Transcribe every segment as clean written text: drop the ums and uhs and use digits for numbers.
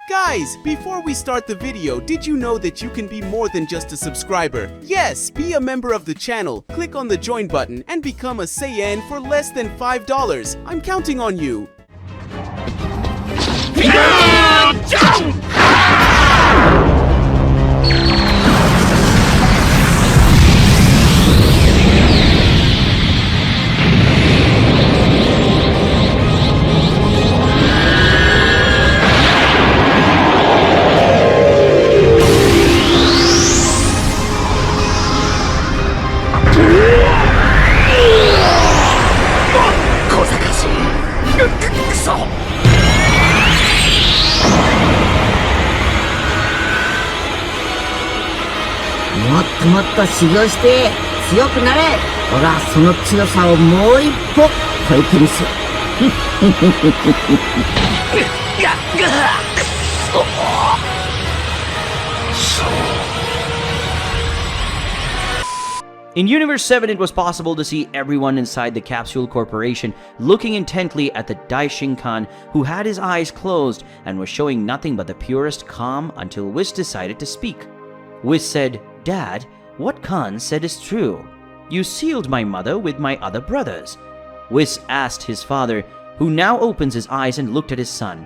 Guys, before we start the video, did you know that you can be more than just a subscriber? Yes, be a member of the channel, click on the join button, and become a Saiyan for less than $5. I'm counting on you.もっと修行して強くなれ。俺はその強さをもう一歩超えてみせ。In Universe 7, it was possible to see everyone inside the Capsule Corporation looking intently at the Daishinkan, who had his eyes closed and was showing nothing but the purest calm until Whis decided to speak. Whis said, "Dad, what Khan said is true. You sealed my mother with my other brothers." Whis asked his father, who now opens his eyes and looked at his son.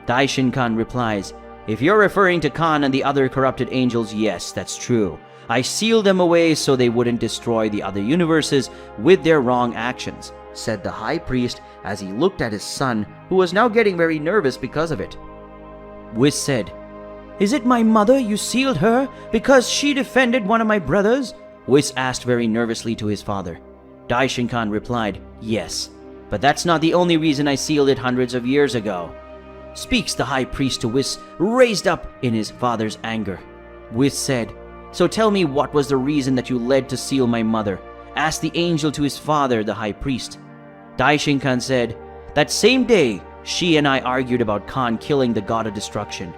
Daishinkan replies, "If you're referring to Khan and the other corrupted angels, yes, that's true. I sealed them away so they wouldn't destroy the other universes with their wrong actions," said the High Priest as he looked at his son, who was now getting very nervous because of it. Whis said, "Is it my mother you sealed her because she defended one of my brothers?" Whis asked very nervously to his father. Daishinkan replied, "Yes, but that's not the only reason I sealed it hundreds of years ago." Speaks the High Priest to Whis, raised up in his father's anger. Whis said, "So tell me, what was the reason that you led to seal my mother?" asked the angel to his father, the High Priest. Daishinkan said, "That same day, she and I argued about Khan killing the god of destruction.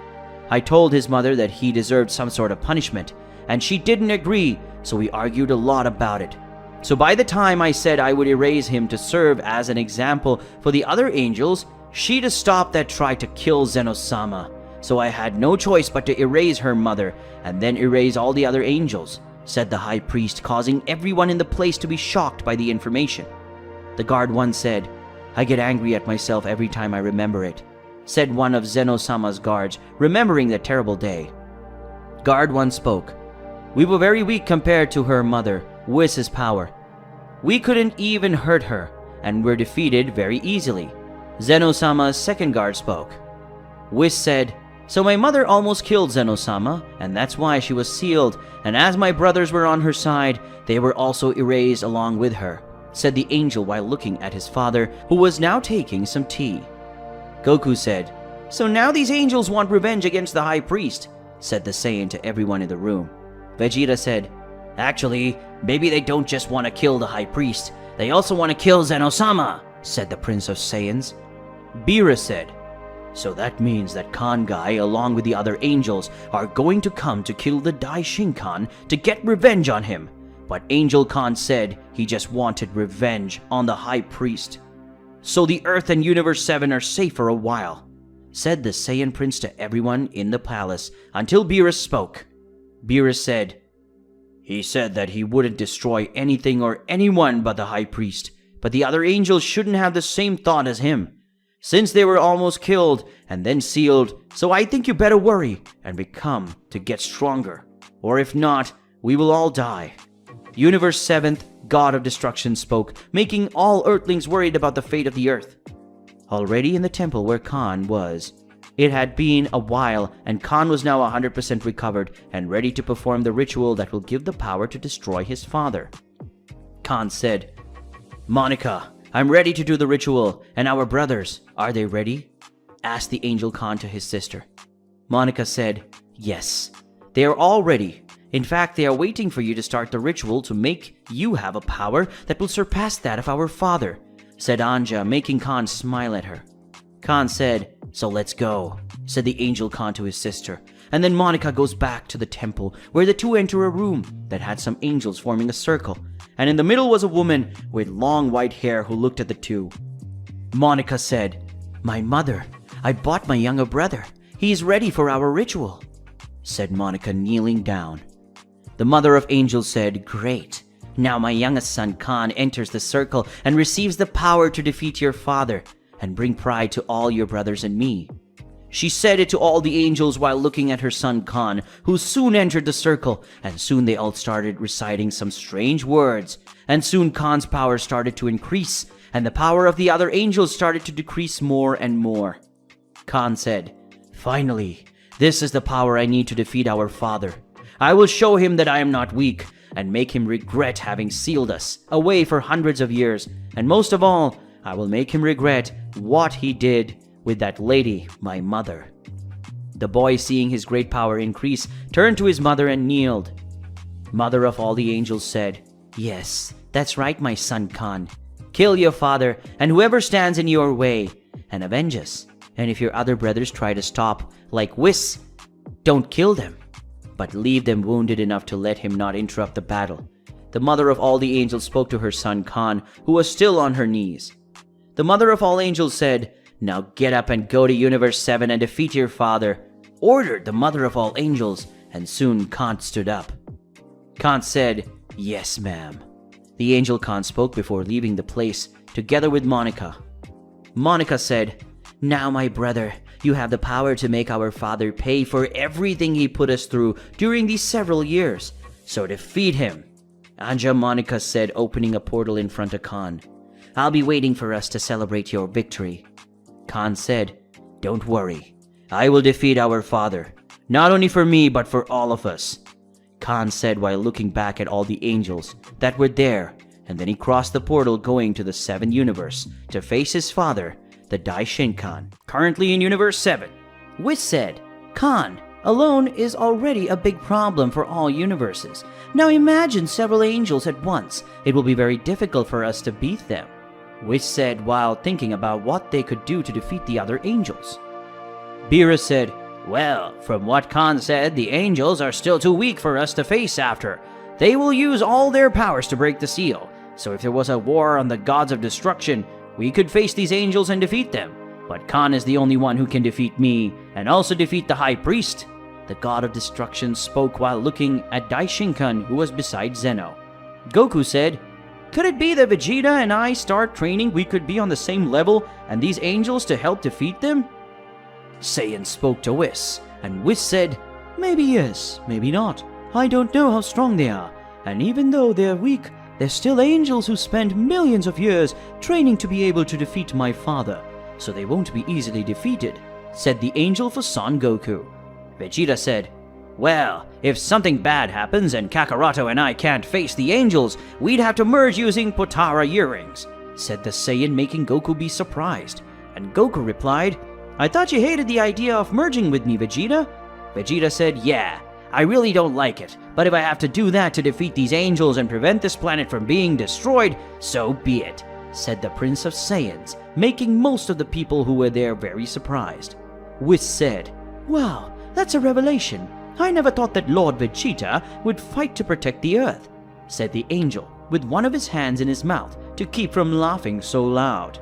I told his mother that he deserved some sort of punishment, and she didn't agree, so we argued a lot about it. So by the time I said I would erase him to serve as an example for the other angels, she'd stopped that tried to kill Zeno-sama. So I had no choice but to erase her mother and then erase all the other angels," said the High Priest, causing everyone in the place to be shocked by the information. The guard one said, "I get angry at myself every time I remember it," said one of Zeno-sama's guards, remembering that terrible day. Guard one spoke, "We were very weak compared to her mother, Whis' power. We couldn't even hurt her, and were defeated very easily." Zeno-sama's second guard spoke. Whis said, "So my mother almost killed Zeno-sama, and that's why she was sealed, and as my brothers were on her side, they were also erased along with her," said the angel while looking at his father, who was now taking some tea. Goku said, "So now these angels want revenge against the High Priest," said the Saiyan to everyone in the room. Vegeta said, "Actually, maybe they don't just want to kill the High Priest, they also want to kill Zeno-sama," said the Prince of Saiyans. Beerus said, "So that means that Khan Guy, along with the other angels, are going to come to kill the Daishinkan to get revenge on him. But Angel Khan said he just wanted revenge on the High Priest. So the Earth and Universe 7 are safe for a while," said the Saiyan Prince to everyone in the palace, until Beerus spoke. Beerus said, "He said that he wouldn't destroy anything or anyone but the High Priest, but the other angels shouldn't have the same thought as him, since they were almost killed and then sealed, so I think you better worry and become to get stronger, or if not, we will all die." Universe 7th, God of Destruction, spoke, making all Earthlings worried about the fate of the Earth. Already in the temple where Khan was, it had been a while, and Khan was now 100% recovered and ready to perform the ritual that will give the power to destroy his father. Khan said, "Monica, I'm ready to do the ritual, and our brothers, are they ready?" asked the Angel Khan to his sister. Monica said, "Yes, they are all ready. In fact, they are waiting for you to start the ritual to make you have a power that will surpass that of our father," said Anja, making Khan smile at her. Khan said, "So let's go," said the Angel Khan to his sister, and then Monica goes back to the temple, where the two enter a room that had some angels forming a circle, and in the middle was a woman with long white hair who looked at the two. Monica said, "My mother, I bought my younger brother. He's ready for our ritual," said Monica, kneeling down. The Mother of Angels said, "Great. Now my youngest son Khan enters the circle and receives the power to defeat your father and bring pride to all your brothers and me." She said it to all the angels while looking at her son Khan, who soon entered the circle, and soon they all started reciting some strange words, and soon Khan's power started to increase, and the power of the other angels started to decrease more and more. Khan said, "Finally, this is the power I need to defeat our father. I will show him that I am not weak, and make him regret having sealed us away for hundreds of years, and most of all, I will make him regret what he did with that lady, my mother." The boy, seeing his great power increase, turned to his mother and kneeled. Mother of all the angels said, "Yes, that's right, my son Khan. Kill your father and whoever stands in your way, and avenge us. And if your other brothers try to stop, like Whis, don't kill them, but leave them wounded enough to let him not interrupt the battle." The Mother of all the angels spoke to her son Khan, who was still on her knees. The Mother of all angels said, "Now get up and go to Universe 7 and defeat your father," ordered the Mother of all angels, and soon Khan stood up. Khan said, "Yes, ma'am." The angel Khan spoke before leaving the place, together with Monica. Monica said, "Now, my brother, you have the power to make our father pay for everything he put us through during these several years, so defeat him." Anja Monica said, opening a portal in front of Khan, "I'll be waiting for us to celebrate your victory." Khan said, "Don't worry, I will defeat our father, not only for me but for all of us," Khan said while looking back at all the angels that were there, and then he crossed the portal going to the 7th universe to face his father, the Daishinkan, currently in Universe 7. Whis said, "Khan alone is already a big problem for all universes. Now imagine several angels at once. It will be very difficult for us to beat them," Whis said while thinking about what they could do to defeat the other angels. Beerus said, "Well, from what Khan said, the angels are still too weak for us to face after. They will use all their powers to break the seal. So if there was a war on the gods of destruction, we could face these angels and defeat them. But Khan is the only one who can defeat me and also defeat the High Priest." The god of destruction spoke while looking at Daishinkan, who was beside Zeno. Goku said, "Could it be that Vegeta and I start training, we could be on the same level and these angels to help defeat them?" Saiyan spoke to Whis, and Whis said, "Maybe yes, maybe not. I don't know how strong they are, and even though they're weak, they're still angels who spend millions of years training to be able to defeat my father, so they won't be easily defeated," said the angel for Son Goku. Vegeta said, "Well, if something bad happens and Kakaroto and I can't face the angels, we'd have to merge using Potara earrings," said the Saiyan, making Goku be surprised. And Goku replied, "I thought you hated the idea of merging with me, Vegeta." Vegeta said, "Yeah, I really don't like it, but if I have to do that to defeat these angels and prevent this planet from being destroyed, so be it," said the Prince of Saiyans, making most of the people who were there very surprised. Whis said, "Wow, that's a revelation. I never thought that Lord Vegeta would fight to protect the Earth," said the angel, with one of his hands in his mouth to keep from laughing so loud.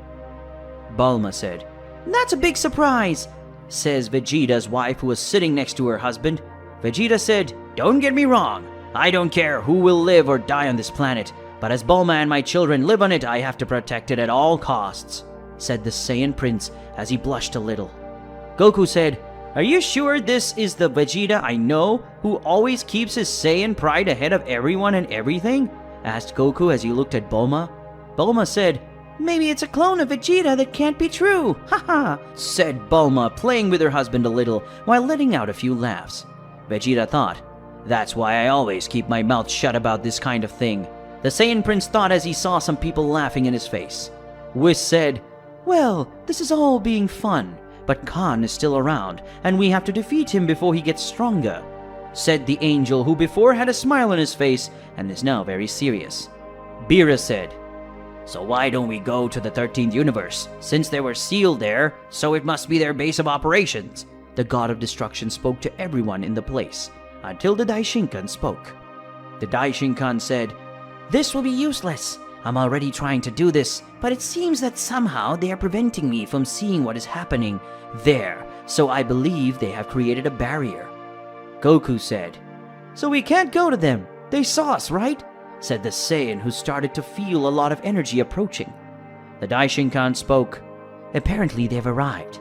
Bulma said, "That's a big surprise," says Vegeta's wife, who was sitting next to her husband. Vegeta said, "Don't get me wrong, I don't care who will live or die on this planet, but as Bulma and my children live on it, I have to protect it at all costs," said the Saiyan Prince as he blushed a little. Goku said, "Are you sure this is the Vegeta I know, who always keeps his Saiyan pride ahead of everyone and everything?" asked Goku as he looked at Bulma. Bulma said, "Maybe it's a clone of Vegeta that can't be true, haha," said Bulma, playing with her husband a little while letting out a few laughs. Vegeta thought, "That's why I always keep my mouth shut about this kind of thing," the Saiyan Prince thought as he saw some people laughing in his face. Whis said, "Well, this is all being fun, but Khan is still around, and we have to defeat him before he gets stronger," said the angel, who before had a smile on his face and is now very serious. Beerus said, "So why don't we go to the 13th universe, since they were sealed there, so it must be their base of operations?" The god of destruction spoke to everyone in the place, until the Daishinkan spoke. The Daishinkan said, "This will be useless. I'm already trying to do this, but it seems that somehow they are preventing me from seeing what is happening there, so I believe they have created a barrier. Goku said, "So we can't go to them. They saw us, right?" said the Saiyan, who started to feel a lot of energy approaching. The Daishinkan spoke, "Apparently they've arrived."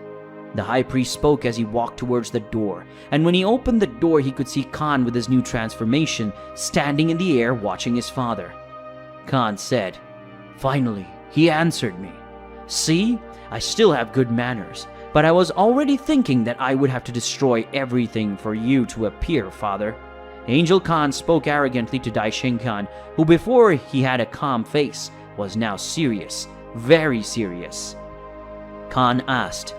The high priest spoke as he walked towards the door, and when he opened the door he could see Khan with his new transformation standing in the air watching his father. Khan said, "Finally, he answered me. See, I still have good manners, but I was already thinking that I would have to destroy everything for you to appear, father." Angel Khan spoke arrogantly to Daishinkan, who before he had a calm face, was now serious, very serious. Khan asked,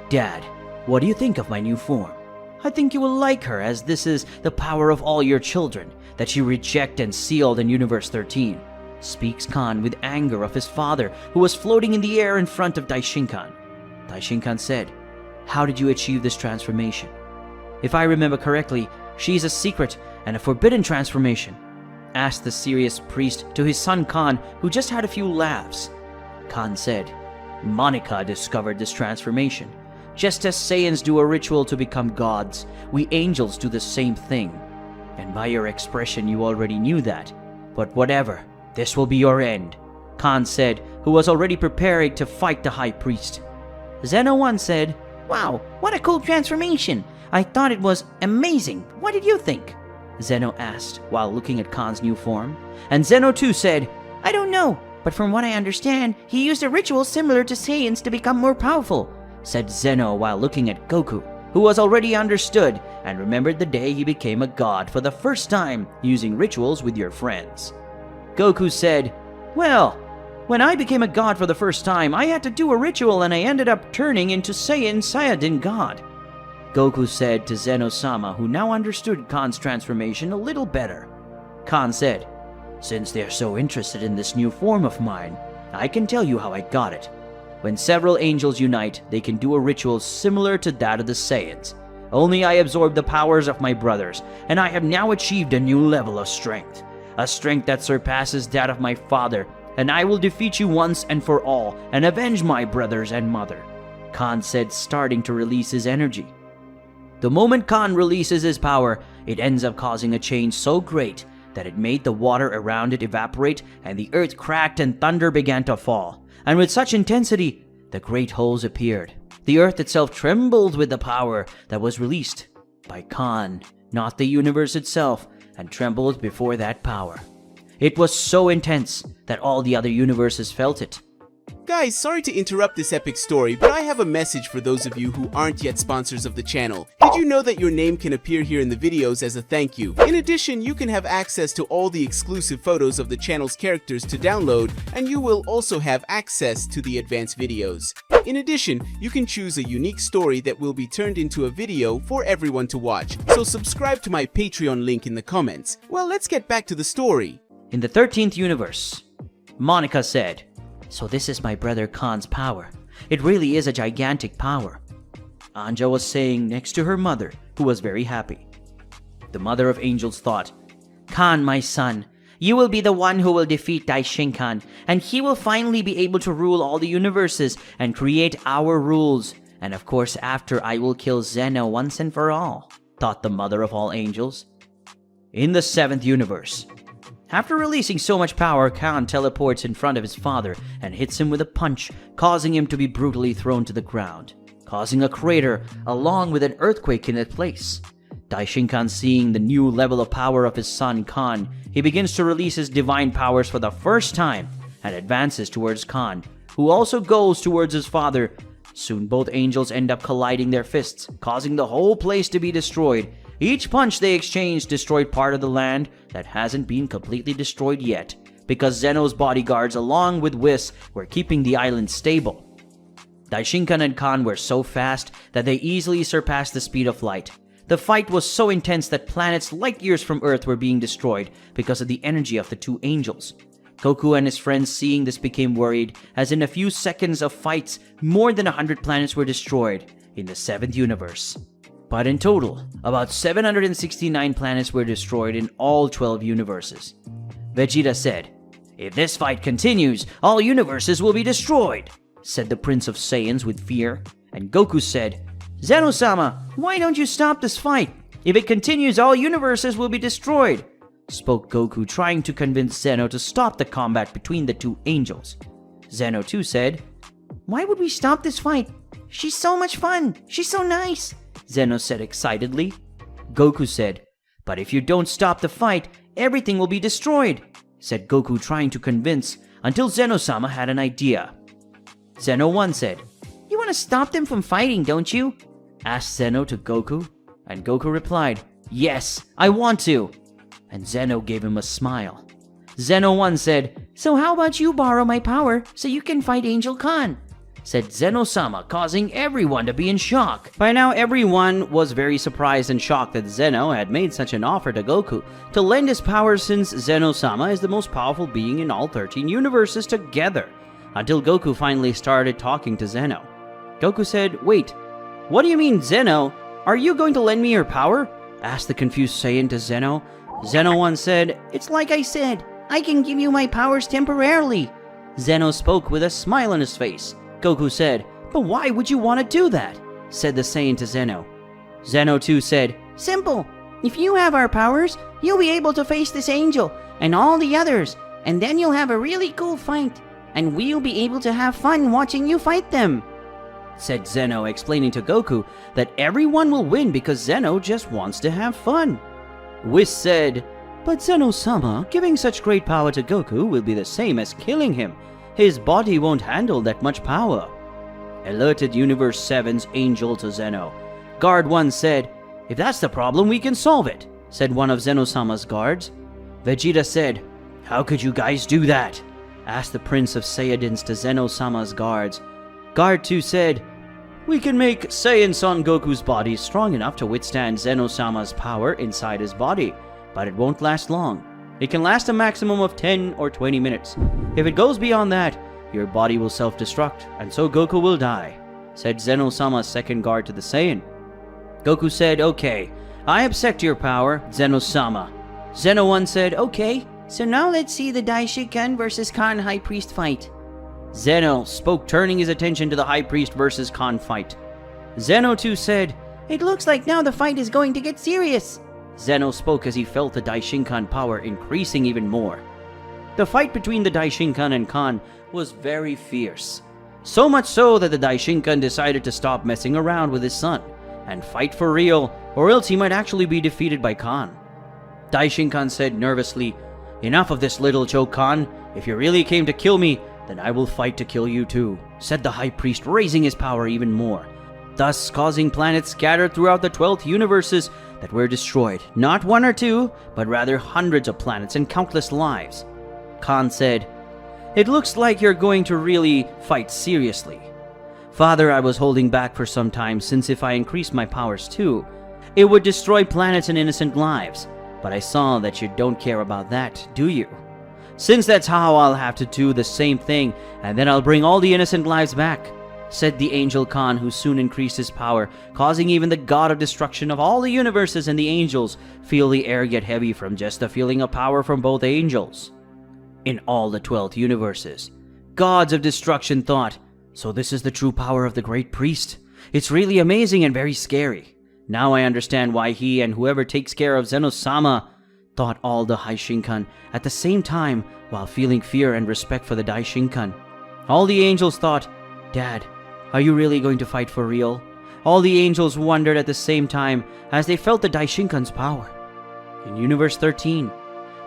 "Dad, what do you think of my new form? I think you will like her, as this is the power of all your children that you reject and sealed in Universe 13. Speaks Khan with anger of his father, who was floating in the air in front of Daishinkan. Daishinkan said, "How did you achieve this transformation?" "If I remember correctly, she is a secret and a forbidden transformation," asked the serious priest to his son Khan, who just had a few laughs. Khan said, "Monica discovered this transformation. Just as Saiyans do a ritual to become gods, we angels do the same thing. And by your expression you already knew that. But whatever, this will be your end," Khan said, who was already preparing to fight the high priest. Zeno 1 said, "Wow, what a cool transformation. I thought it was amazing. What did you think?" Zeno asked while looking at Khan's new form. And Zeno 2 said, "I don't know, but from what I understand, he used a ritual similar to Saiyans to become more powerful," said Zeno while looking at Goku, who was already understood and remembered the day he became a god for the first time using rituals with your friends. Goku said, "Well, when I became a god for the first time, I had to do a ritual and I ended up turning into Saiyan Saiyajin God." Goku said to Zeno-sama, who now understood Khan's transformation a little better. Khan said, "Since they're so interested in this new form of mine, I can tell you how I got it. When several angels unite, they can do a ritual similar to that of the Saiyans. Only I absorbed the powers of my brothers, and I have now achieved a new level of strength. A strength that surpasses that of my father, and I will defeat you once and for all, and avenge my brothers and mother," Khan said, starting to release his energy. The moment Khan releases his power, it ends up causing a change so great that it made the water around it evaporate and the earth cracked and thunder began to fall. And with such intensity, the great holes appeared. The earth itself trembled with the power that was released by Khan, not the universe itself, and trembled before that power. It was so intense that all the other universes felt it. Guys, sorry to interrupt this epic story, but I have a message for those of you who aren't yet sponsors of the channel. Did you know that your name can appear here in the videos as a thank you? In addition, you can have access to all the exclusive photos of the channel's characters to download, and you will also have access to the advanced videos. In addition, you can choose a unique story that will be turned into a video for everyone to watch. So subscribe to my Patreon link in the comments. Well, let's get back to the story. In the 13th universe, Monica said, "So this is my brother Khan's power. It really is a gigantic power," Anja was saying next to her mother, who was very happy. The mother of angels thought, "Khan, my son, you will be the one who will defeat Daishinkan, and he will finally be able to rule all the universes and create our rules. And of course after I will kill Zeno once and for all," thought the mother of all angels. In the 7th universe, after releasing so much power, Khan teleports in front of his father and hits him with a punch, causing him to be brutally thrown to the ground, causing a crater along with an earthquake in its place. Daishinkan, seeing the new level of power of his son Khan, he begins to release his divine powers for the first time and advances towards Khan, who also goes towards his father. Soon both angels end up colliding their fists, causing the whole place to be destroyed. Each punch they exchanged destroyed part of the land that hasn't been completely destroyed yet, because Zeno's bodyguards along with Whis were keeping the island stable. Daishinkan and Khan were so fast that they easily surpassed the speed of light. The fight was so intense that planets light years from Earth were being destroyed because of the energy of the two angels. Goku and his friends seeing this became worried, as in a few seconds of fights, more than 100 planets were destroyed in the 7th universe. But in total, about 769 planets were destroyed in all 12 universes. Vegeta said, "If this fight continues, all universes will be destroyed," said the Prince of Saiyans with fear. And Goku said, "Zeno-sama, why don't you stop this fight? If it continues, all universes will be destroyed," spoke Goku, trying to convince Zeno to stop the combat between the two angels. Zeno too said, "Why would we stop this fight? She's so much fun. She's so nice," Zeno said excitedly. Goku said, "But if you don't stop the fight, everything will be destroyed," said Goku, trying to convince, until Zeno-sama had an idea. Zeno 1 said, "You want to stop them from fighting, don't you?" asked Zeno to Goku, and Goku replied, "Yes, I want to," and Zeno gave him a smile. Zeno 1 said, "So how about you borrow my power so you can fight Angel Khan?" said Zeno-sama, causing everyone to be in shock. By now, everyone was very surprised and shocked that Zeno had made such an offer to Goku to lend his powers, since Zeno-sama is the most powerful being in all 13 universes together, until Goku finally started talking to Zeno. Goku said, "Wait, what do you mean, Zeno? Are you going to lend me your power?" asked the confused Saiyan to Zeno. Zeno 1 said, "It's like I said, I can give you my powers temporarily." Zeno spoke with a smile on his face. Goku said, "But why would you want to do that?" said the Saiyan to Zeno. Zeno 2 said, "Simple. If you have our powers, you'll be able to face this angel and all the others, and then you'll have a really cool fight, and we'll be able to have fun watching you fight them," said Zeno, explaining to Goku that everyone will win because Zeno just wants to have fun. Whis said, "But Zeno-sama, giving such great power to Goku will be the same as killing him. His body won't handle that much power," alerted Universe 7's Angel to Zeno. Guard 1 said, "If that's the problem, we can solve it," said one of Zeno-sama's guards. Vegeta said, "How could you guys do that?" asked the Prince of Saiyajins to Zeno-sama's guards. Guard 2 said, "We can make Saiyan Son Goku's body strong enough to withstand Zeno-sama's power inside his body, but it won't last long. It can last a maximum of 10 or 20 minutes. If it goes beyond that, your body will self-destruct, and so Goku will die," said Zeno-sama's second guard to the Saiyan. Goku said, "Okay, I accept your power, Zeno-sama." Zeno 1 said, "Okay, so now let's see the Daishikan versus Khan High Priest fight." Zeno spoke, turning his attention to the High Priest versus Khan fight. Zeno 2 said, "It looks like now the fight is going to get serious." Zeno spoke as he felt the Daishinkan power increasing even more. The fight between the Daishinkan and Khan was very fierce. So much so that the Daishinkan decided to stop messing around with his son and fight for real, or else he might actually be defeated by Khan. Daishinkan said nervously, "Enough of this, little joke, Khan. If you really came to kill me, then I will fight to kill you too," said the High Priest, raising his power even more, thus causing planets scattered throughout the 12th universes that were destroyed. Not 1 or 2, but rather hundreds of planets and countless lives. Khan said, "It looks like you're going to really fight seriously. Father, I was holding back for some time, since if I increased my powers too, it would destroy planets and innocent lives. But I saw that you don't care about that, do you? Since that's how, I'll have to do the same thing, and then I'll bring all the innocent lives back," said the Angel Khan, who soon increased his power, causing even the god of destruction of all the universes and the angels feel the air get heavy from just the feeling of power from both angels. In all the 12th universes, gods of destruction thought, "So this is the true power of the great priest. It's really amazing and very scary. Now I understand why he and whoever takes care of Zeno-sama," thought all the Daishinkan at the same time, while feeling fear and respect for the Daishinkan. All the angels thought, "Dad, are you really going to fight for real?" All the angels wondered at the same time as they felt the Daishinkan's power. In Universe 13,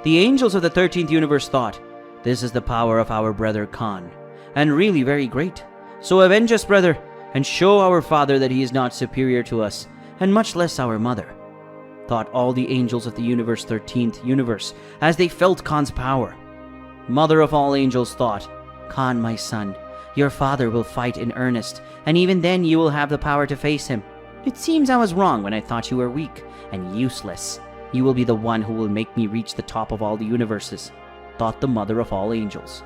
the angels of the 13th universe thought, "This is the power of our brother Khan, and really very great. So avenge us, brother, and show our father that he is not superior to us, and much less our mother," thought all the angels of the Universe 13th universe as they felt Khan's power. Mother of all angels thought, "Khan, my son, your father will fight in earnest, and even then you will have the power to face him. It seems I was wrong when I thought you were weak and useless. You will be the one who will make me reach the top of all the universes," thought the Mother of all angels.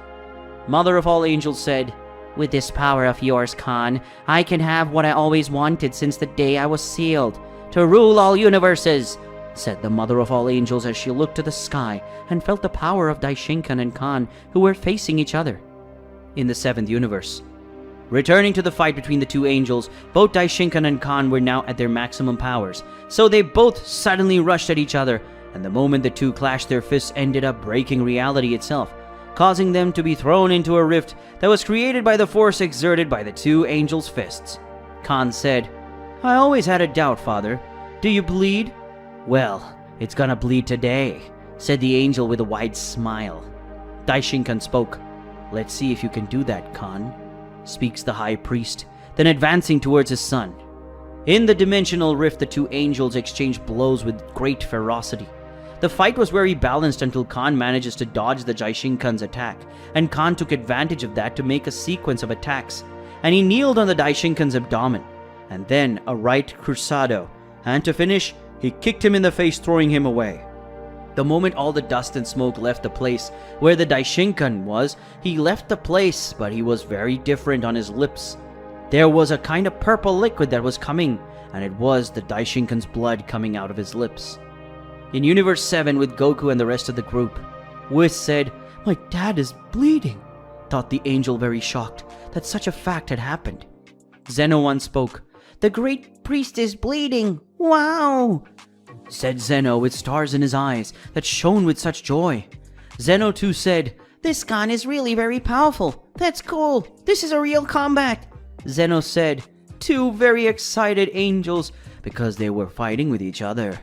Mother of all angels said, "With this power of yours, Khan, I can have what I always wanted since the day I was sealed, to rule all universes," said the Mother of all angels as she looked to the sky and felt the power of Daishinkan and Khan, who were facing each other. In the 7th universe, Returning to the fight between the two angels, both Daishinkan and Khan were now at their maximum powers, so they both suddenly rushed at each other, and the moment the two clashed, their fists ended up breaking reality itself, causing them to be thrown into a rift that was created by the force exerted by the two angels' fists. Khan said, "I always had a doubt, Father. Do you bleed?" "Well, it's gonna bleed today," said the angel with a wide smile. Daishinkan spoke. "Let's see if you can do that, Khan," speaks the high priest, then advancing towards his son. In the dimensional rift, the two angels exchanged blows with great ferocity. The fight was very balanced until Khan manages to dodge the Daishinkan's attack, and Khan took advantage of that to make a sequence of attacks, and he kneeled on the Daishinkan's abdomen, and then a right cruzado, and to finish, he kicked him in the face, throwing him away. The moment all the dust and smoke left the place where the Daishinkan was, he left the place, but he was very different on his lips. There was a kind of purple liquid that was coming, and it was the Daishinkan's blood coming out of his lips. In Universe 7 with Goku and the rest of the group, Whis said, "My dad is bleeding," thought the angel, very shocked that such a fact had happened. Zeno once spoke, "The great priest is bleeding, wow," said Zeno with stars in his eyes that shone with such joy. Zeno too said, "This Khan is really very powerful, that's cool, this is a real combat." Zeno said, two very excited angels because they were fighting with each other.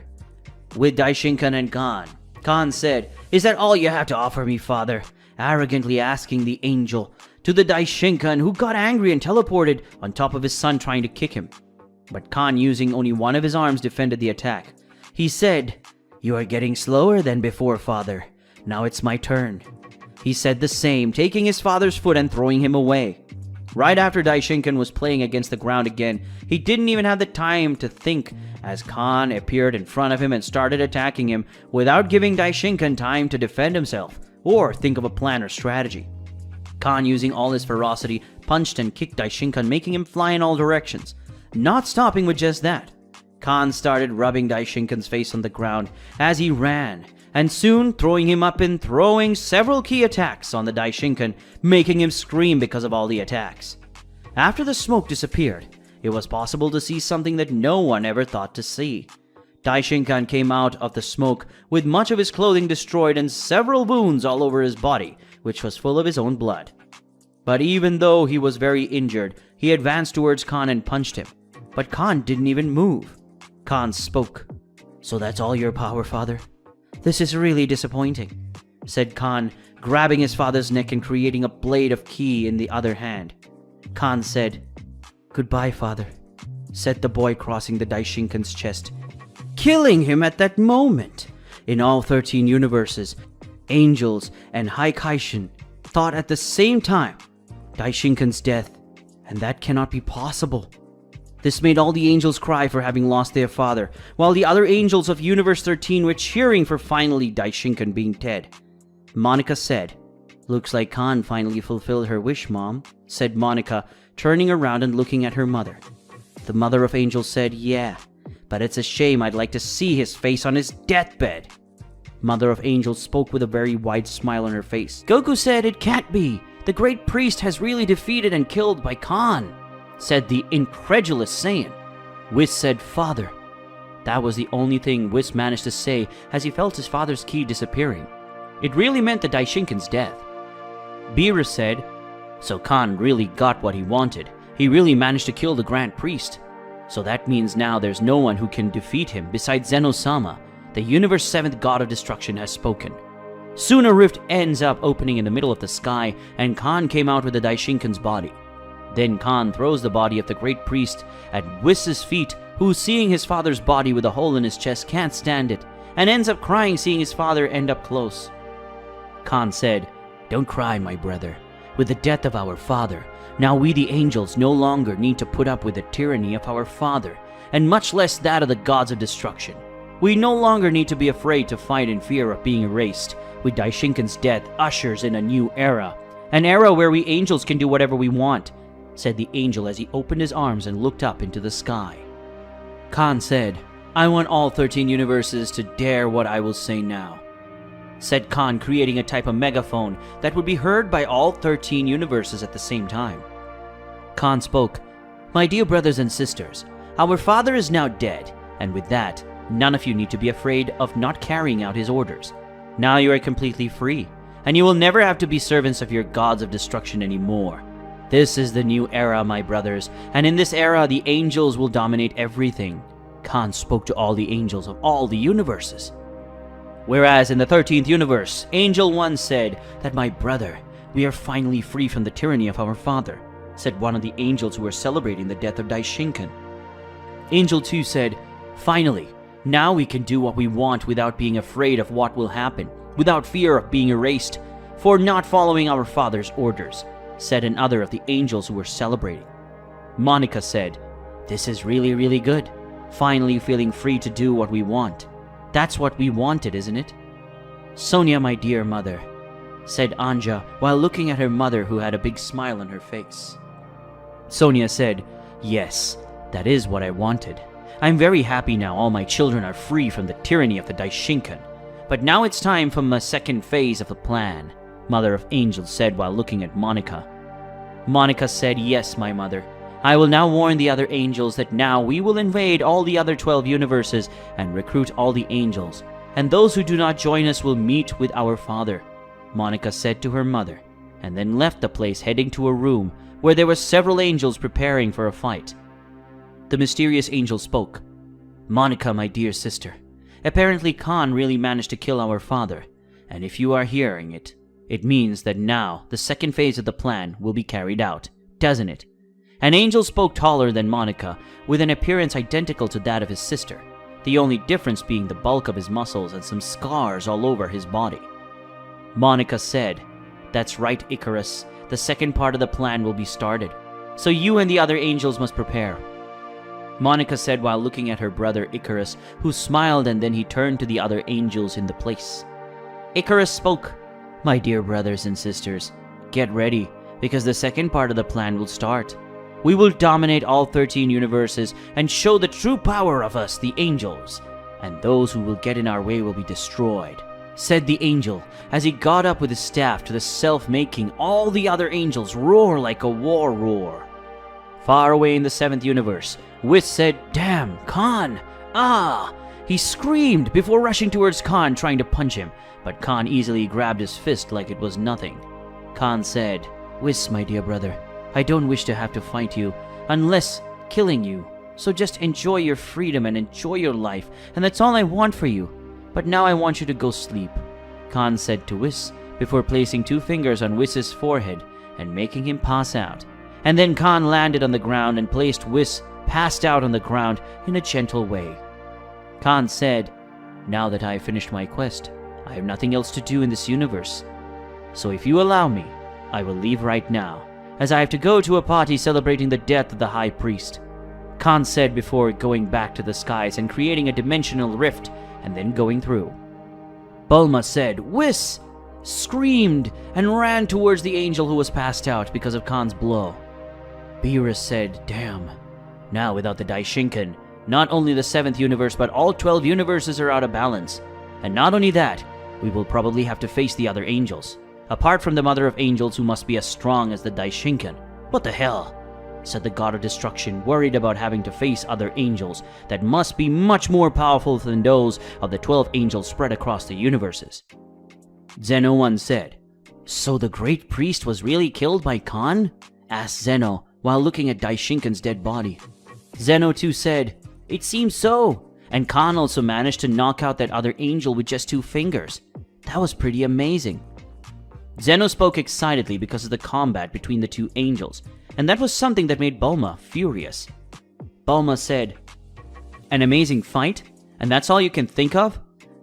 With Daishinkan and Khan said, "Is that all you have to offer me, Father?" arrogantly asking the angel to the Daishinkan, who got angry and teleported on top of his son, trying to kick him. But Khan, using only one of his arms, defended the attack. He said, "You are getting slower than before, Father. Now it's my turn." He said the same, taking his father's foot and throwing him away. Right after Daishinkan was playing against the ground again, he didn't even have the time to think, as Khan appeared in front of him and started attacking him without giving Daishinkan time to defend himself or think of a plan or strategy. Khan, using all his ferocity, punched and kicked Daishinkan, making him fly in all directions. Not stopping with just that, Khan started rubbing Daishinkan's face on the ground as he ran, and soon throwing him up and throwing several key attacks on the Daishinkan, making him scream because of all the attacks. After the smoke disappeared, it was possible to see something that no one ever thought to see. Daishinkan came out of the smoke with much of his clothing destroyed and several wounds all over his body, which was full of his own blood. But even though he was very injured, he advanced towards Khan and punched him. But Khan didn't even move. Khan spoke. "So that's all your power, Father? This is really disappointing," said Khan, grabbing his father's neck and creating a blade of ki in the other hand. Khan said, "Goodbye, Father," said the boy, crossing the Daishinkan's chest, killing him at that moment. In all 13 universes, angels and Haikaishin thought at the same time Daishinkan's death, and that cannot be possible. This made all the angels cry for having lost their father, while the other angels of Universe 13 were cheering for finally Daishinkan being dead. Monica said, "Looks like Khan finally fulfilled her wish, Mom," said Monica, turning around and looking at her mother. The mother of angels said, "Yeah, but it's a shame. I'd like to see his face on his deathbed." Mother of angels spoke with a very wide smile on her face. "Goku said it can't be. The great priest has really defeated and killed by Khan," said the incredulous Saiyan. Whis said, "Father." That was the only thing Whis managed to say as he felt his father's ki disappearing. It really meant the Daishinkan's death. Beerus said, "So Khan really got what he wanted. He really managed to kill the Grand Priest. So that means now there's no one who can defeat him besides Zeno-sama. The Universe 7th God of Destruction has spoken." Soon a rift ends up opening in the middle of the sky, and Khan came out with the Daishinkan's body. Then Khan throws the body of the Great Priest at Whis' feet, who, seeing his father's body with a hole in his chest, can't stand it, and ends up crying seeing his father end up close. Khan said, "Don't cry, my brother. With the death of our father, now we the angels no longer need to put up with the tyranny of our father, and much less that of the gods of destruction. We no longer need to be afraid to fight in fear of being erased. With Daishinkan's death ushers in a new era, an era where we angels can do whatever we want," said the angel as he opened his arms and looked up into the sky. Khan said, "I want all 13 universes to dare what I will say now," said Khan, creating a type of megaphone that would be heard by all 13 universes at the same time. Khan spoke, "My dear brothers and sisters, our father is now dead, and with that, none of you need to be afraid of not carrying out his orders. Now you are completely free, and you will never have to be servants of your gods of destruction anymore. This is the new era, my brothers, and in this era, the angels will dominate everything." Khan spoke to all the angels of all the universes. Whereas in the 13th universe, Angel 1 said that, "My brother, we are finally free from the tyranny of our father," said one of the angels who were celebrating the death of Daishinkan. Angel 2 said, "Finally, now we can do what we want without being afraid of what will happen, without fear of being erased, for not following our father's orders," said another of the angels who were celebrating. Monica said, "This is really, really good. Finally feeling free to do what we want. That's what we wanted, isn't it?" "Sonia, my dear mother," said Anja while looking at her mother who had a big smile on her face. Sonia said, "Yes, that is what I wanted. I'm very happy now all my children are free from the tyranny of the Daishinkan. But now it's time for my second phase of the plan," Mother of Angels said while looking at Monica. Monica said, "Yes, my mother. I will now warn the other angels that now we will invade all the other 12 universes and recruit all the angels, and those who do not join us will meet with our father," Monica said to her mother, and then left the place heading to a room where there were several angels preparing for a fight. The mysterious angel spoke, "Monica, my dear sister, apparently Khan really managed to kill our father, and if you are hearing it, it means that now the second phase of the plan will be carried out, doesn't it?" An angel spoke taller than Monica, with an appearance identical to that of his sister, the only difference being the bulk of his muscles and some scars all over his body. Monica said, "That's right, Icarus. The second part of the plan will be started, so you and the other angels must prepare." Monica said while looking at her brother Icarus, who smiled, and then he turned to the other angels in the place. Icarus spoke, "My dear brothers and sisters, get ready, because the second part of the plan will start. We will dominate all 13 universes and show the true power of us, the angels, and those who will get in our way will be destroyed," said the angel as he got up with his staff to the self, making all the other angels roar like a war roar. Far away in the 7th universe, Whis said, "Damn, Khan! Ah!" He screamed before rushing towards Khan trying to punch him, but Khan easily grabbed his fist like it was nothing. Khan said, "Whis, my dear brother, I don't wish to have to fight you, unless killing you, so just enjoy your freedom and enjoy your life, and that's all I want for you. But now I want you to go sleep," Khan said to Whis, before placing 2 fingers on Whis' forehead and making him pass out. And then Khan landed on the ground and placed Whis passed out on the ground in a gentle way. Khan said, "Now that I have finished my quest, I have nothing else to do in this universe. So if you allow me, I will leave right now, as I have to go to a party celebrating the death of the High Priest," Khan said before going back to the skies and creating a dimensional rift and then going through. Bulma said, "Whis!" screamed and ran towards the angel who was passed out because of Khan's blow. Beerus said, "Damn. Now without the Daishinkan, not only the 7th universe but all 12 universes are out of balance. And not only that, we will probably have to face the other angels, apart from the Mother of Angels who must be as strong as the Daishinkan. What the hell?" said the God of Destruction, worried about having to face other angels that must be much more powerful than those of the 12 angels spread across the universes. Zeno 1 said, "So the great priest was really killed by Khan?" asked Zeno while looking at Daishinkan's dead body. Zeno 2 said, "It seems so, and Khan also managed to knock out that other angel with just 2 fingers. That was pretty amazing." Zeno spoke excitedly because of the combat between the 2 angels, and that was something that made Bulma furious. Bulma said, "An amazing fight? And that's all you can think of?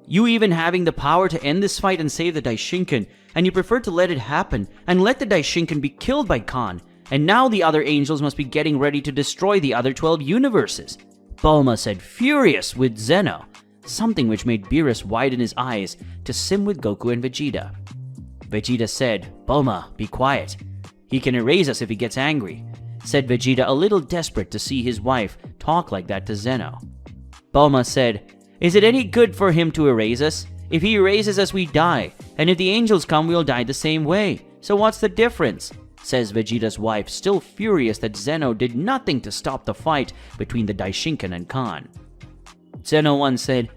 You even having the power to end this fight and save the Daishinkan, and you prefer to let it happen and let the Daishinkan be killed by Khan, and now the other angels must be getting ready to destroy the other 12 universes," Bulma said, furious with Zeno, something which made Beerus widen his eyes to sim with Goku and Vegeta. Vegeta said, "Bulma, be quiet. He can erase us if he gets angry," said Vegeta, a little desperate to see his wife talk like that to Zeno. Bulma said, "Is it any good for him to erase us? If he erases us, we die, and if the angels come, we'll die the same way. So what's the difference?" says Vegeta's wife, still furious that Zeno did nothing to stop the fight between the Daishinkan and Khan. Zeno once said,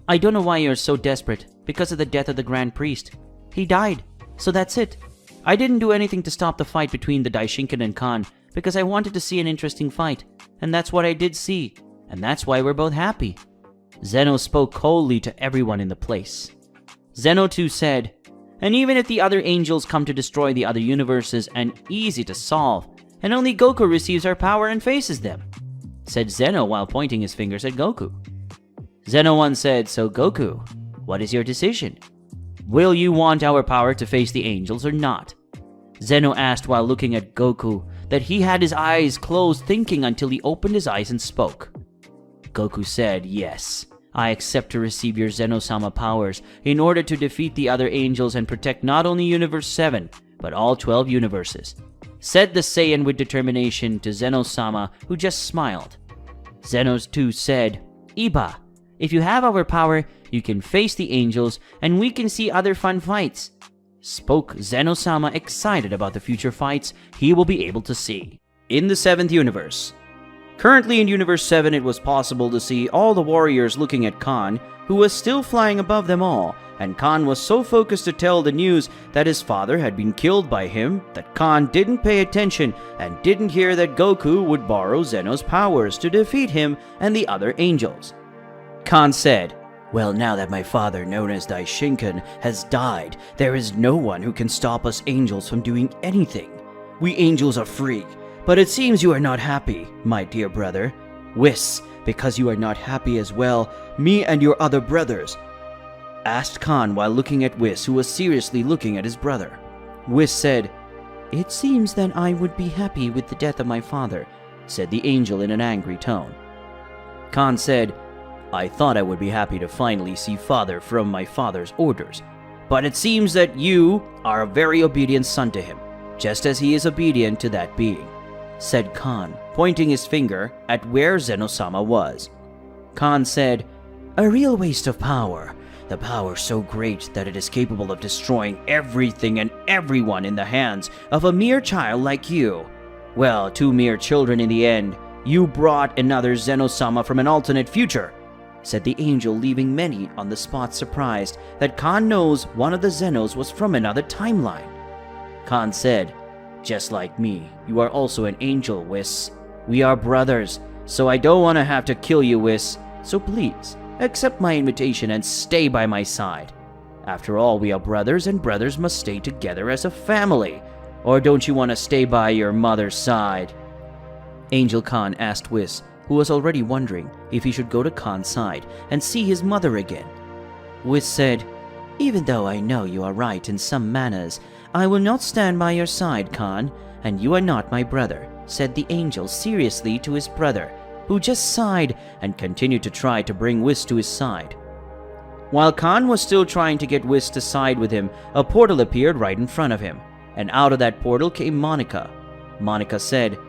I don't know why you're so desperate, because of the death of the Grand Priest. He died, so that's it. I didn't do anything to stop the fight between the Daishinkan and Khan, because I wanted to see an interesting fight, and that's what I did see, and that's why we're both happy. Zeno spoke coldly to everyone in the place. Zeno too said, and even if the other angels come to destroy the other universes and easy to solve, and only Goku receives our power and faces them, said Zeno while pointing his fingers at Goku. Zeno once said, so Goku, what is your decision? Will you want our power to face the angels or not? Zeno asked while looking at Goku that he had his eyes closed, thinking until he opened his eyes and spoke. Goku said, yes, I accept to receive your Zeno-sama powers in order to defeat the other angels and protect not only Universe 7, but all 12 universes, said the Saiyan with determination to Zeno-sama, who just smiled. Zeno too said, Iba, if you have our power, you can face the angels and we can see other fun fights. Spoke Zeno-sama, excited about the future fights he will be able to see. In the 7th universe. Currently in Universe 7, it was possible to see all the warriors looking at Khan, who was still flying above them all, and Khan was so focused to tell the news that his father had been killed by him that Khan didn't pay attention and didn't hear that Goku would borrow Zeno's powers to defeat him and the other angels. Khan said, well, now that my father, known as Daishinkan, has died, there is no one who can stop us angels from doing anything. We angels are free. But it seems you are not happy, my dear brother. Whis, because you are not happy as well, me and your other brothers, asked Khan while looking at Whis, who was seriously looking at his brother. Whis said, it seems that I would be happy with the death of my father, said the angel in an angry tone. Khan said, I thought I would be happy to finally see father from my father's orders, but it seems that you are a very obedient son to him, just as he is obedient to that being, said Khan, pointing his finger at where Zeno-sama was. Khan said, a real waste of power. The power so great that it is capable of destroying everything and everyone in the hands of a mere child like you. Well, 2 mere children in the end. You brought another Zeno-sama from an alternate future, said the angel, leaving many on the spot surprised that Khan knows one of the Zenos was from another timeline. Khan said, just like me, you are also an angel, Whis. We are brothers, so I don't want to have to kill you, Whis. So please, accept my invitation and stay by my side. After all, we are brothers and brothers must stay together as a family. Or don't you want to stay by your mother's side? Angel Khan asked Whis, who was already wondering if he should go to Khan's side and see his mother again. Whis said, even though I know you are right in some manners, I will not stand by your side, Khan, and you are not my brother, said the angel seriously to his brother, who just sighed and continued to try to bring Whis to his side. While Khan was still trying to get Whis to side with him, a portal appeared right in front of him, and out of that portal came Monica. Monica said,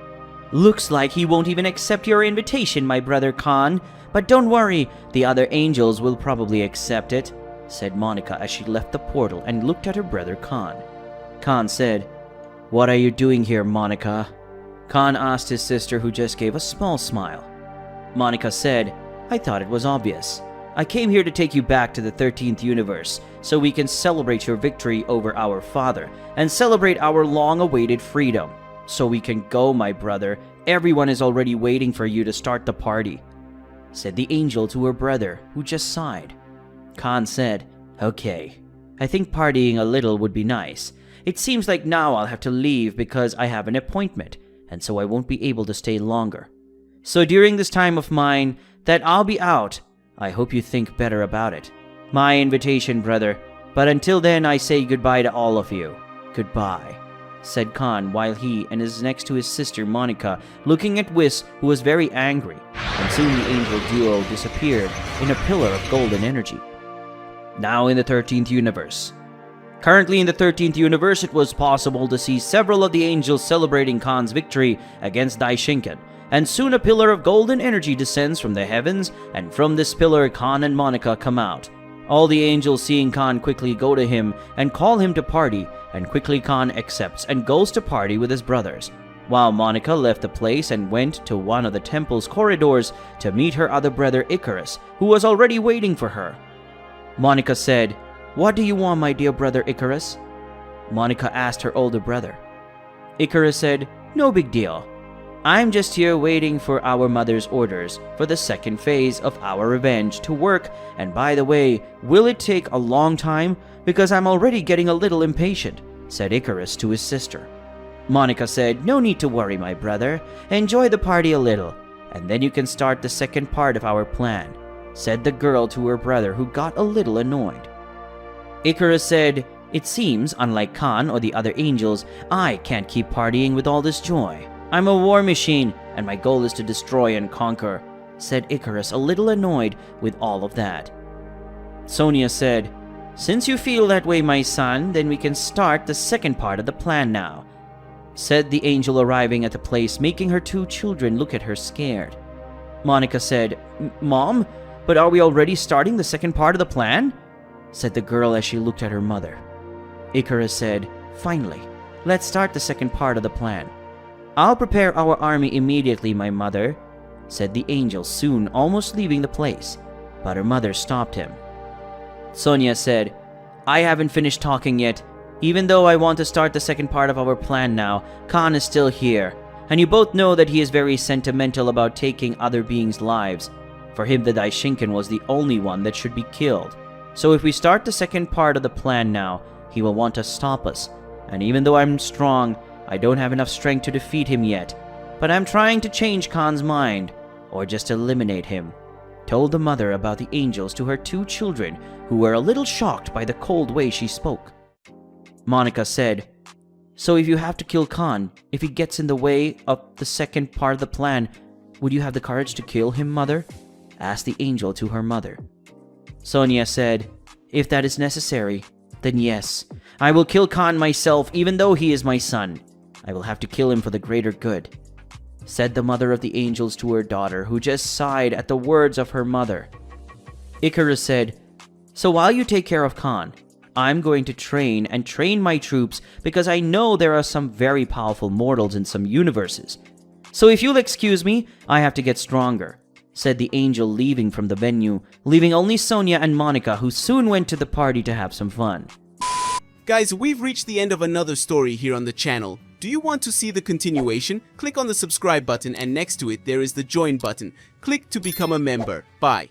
looks like he won't even accept your invitation, my brother Khan, but don't worry, the other angels will probably accept it, said Monica as she left the portal and looked at her brother Khan. Khan said, what are you doing here, Monica? Khan asked his sister, who just gave a small smile. Monica said, I thought it was obvious. I came here to take you back to the 13th universe so we can celebrate your victory over our father and celebrate our long-awaited freedom. So we can go, my brother. Everyone is already waiting for you to start the party, said the angel to her brother, who just sighed. Khan said, okay, I think partying a little would be nice. It seems like now I'll have to leave because I have an appointment, and so I won't be able to stay longer. So during this time of mine that I'll be out, I hope you think better about it. My invitation, brother, but until then I say goodbye to all of you. Goodbye, said Khan while he and is next to his sister Monica looking at Whis, who was very angry, and soon the angel duo disappeared in a pillar of golden energy. Now in the 13th universe. Currently in the 13th universe, it was possible to see several of the angels celebrating Khan's victory against Daishinkan, and soon a pillar of golden energy descends from the heavens, and from this pillar Khan and Monica come out. All the angels, seeing Khan, quickly go to him and call him to party, and quickly Khan accepts and goes to party with his brothers, while Monica left the place and went to one of the temple's corridors to meet her other brother Icarus, who was already waiting for her. Monica said, "What do you want, my dear brother Icarus?" Monica asked her older brother. Icarus said, "No big deal. I'm just here waiting for our mother's orders for the second phase of our revenge to work, and by the way, will it take a long time? Because I'm already getting a little impatient," said Icarus to his sister. Monica said, "No need to worry, my brother. Enjoy the party a little, and then you can start the second part of our plan," said the girl to her brother, who got a little annoyed. Icarus said, "It seems, unlike Khan or the other angels, I can't keep partying with all this joy. I'm a war machine, and my goal is to destroy and conquer," said Icarus, a little annoyed with all of that. Sonia said, "Since you feel that way, my son, then we can start the second part of the plan now," said the angel, arriving at the place, making her two children look at her scared. Monica said, "Mom, but are we already starting the second part of the plan?" said the girl as she looked at her mother. Icarus said, "Finally, let's start the second part of the plan. I'll prepare our army immediately, my mother," said the angel, soon almost leaving the place, but her mother stopped him. Sonia said, "I haven't finished talking yet. Even though I want to start the second part of our plan now, Khan is still here, and you both know that he is very sentimental about taking other beings' lives. For him, the Daishinkan was the only one that should be killed. So if we start the second part of the plan now, he will want to stop us, and even though I'm strong, I don't have enough strength to defeat him yet, but I'm trying to change Khan's mind, or just eliminate him," told the mother about the angels to her two children, who were a little shocked by the cold way she spoke. Monica said, "So if you have to kill Khan, if he gets in the way of the second part of the plan, would you have the courage to kill him, mother?" asked the angel to her mother. Sonia said, "If that is necessary, then yes, I will kill Khan myself, even though he is my son. I will have to kill him for the greater good," said the mother of the angels to her daughter, who just sighed at the words of her mother. Icarus said, "So while you take care of Khan, I'm going to train my troops, because I know there are some very powerful mortals in some universes. So if you'll excuse me, I have to get stronger," said the angel, leaving from the venue, leaving only Sonia and Monica, who soon went to the party to have some fun. Guys, we've reached the end of another story here on the channel. Do you want to see the continuation? Click on the subscribe button, and next to it there is the join button. Click to become a member. Bye.